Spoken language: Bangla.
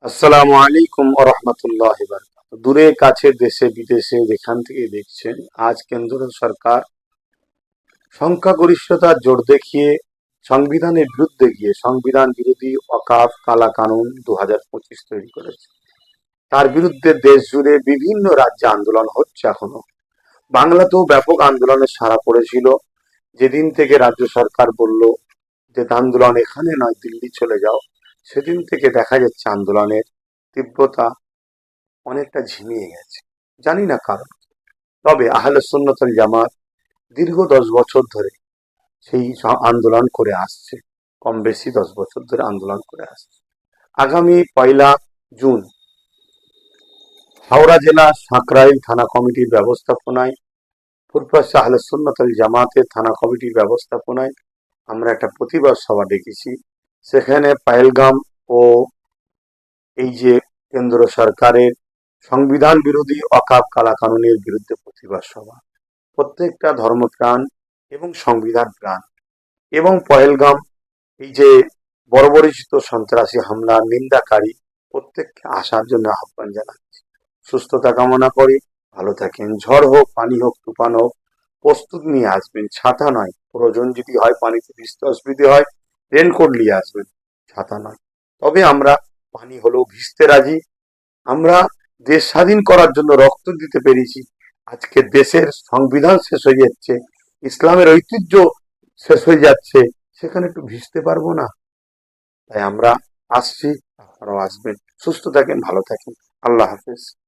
আসসালামু আলাইকুম ওয়া রাহমাতুল্লাহি ওয়া বারাকাতুহু। দূরে কাছে দেশে বিদেশে যেখান থেকে দেখছেন, আজ কেন্দ্র সরকার সংখ্যাগরিষ্ঠতার জোর দেখিয়ে সংবিধানের বিরুদ্ধে গিয়ে সংবিধান বিরোধী ওয়াকফ কালা কানুন 2025 তৈরি করেছে। তার বিরুদ্ধে দেশ জুড়ে বিভিন্ন রাজ্যে আন্দোলন হচ্ছে এখনো। বাংলাতেও ব্যাপক আন্দোলনের সাড়া পড়েছিল। যেদিন থেকে রাজ্য সরকার বলল যে আন্দোলন এখানে নয়, দিল্লি চলে যাও, সেদিন থেকে দেখা যাচ্ছে আন্দোলনের তীব্রতা অনেকটা ঝিমিয়ে গেছে। জানি না কারণ। তবে আহলে সুন্নাত ওয়াল জামাত দীর্ঘ 10 বছর ধরে সেই আন্দোলন করে আসছে। কম বেশি 10 বছর ধরে আন্দোলন করে আসছে। আগামী 1লা জুন হাওড়া জেলা সাঁকরাইল থানা কমিটির ব্যবস্থাপনায়, ফুরফুরা আহলে সুন্নাত ওয়াল জামাতের থানা কমিটির ব্যবস্থাপনায় আমরা একটা প্রতিবাদ সভা ডেকেছি। সেখানে পাহেলগাম ও এই যে কেন্দ্র সরকারের সংবিধান বিরোধী ওয়াকফ কালা কানুনের বিরুদ্ধে প্রতিবাদ সভা, প্রত্যেকটা ধর্মপ্রাণ এবং সংবিধান প্রাণ এবং পহেলগাম এই যে বর্বরচিত সন্ত্রাসী হামলার নিন্দাকারী প্রত্যেককে আসার জন্য আহ্বান জানাচ্ছি। সুস্থতা কামনা করি। ভালো থাকেন। ঝড় হোক, পানি হোক, তুফান হোক, প্রস্তুত নিয়ে আসবেন। ছাতা নয়, প্রয়োজন যদি হয় পানিতে ভিজতে অসুবিধে হয়, রেনকোট নিয়ে আসবেন, ছাতা নয়। তবে আমরা পানি হলেও ভিজতে রাজি। আমরা দেশ স্বাধীন করার জন্য রক্ত দিতে পেরেছি। আজকে দেশের সংবিধান শেষ হয়ে যাচ্ছে, ইসলামের ঐতিহ্য শেষ হয়ে যাচ্ছে, সেখানে একটু ভিজতে পারবো না? তাই আমরা আসছি, আপনারাও আসবেন। সুস্থ থাকেন, ভালো থাকেন। আল্লাহ হাফেজ।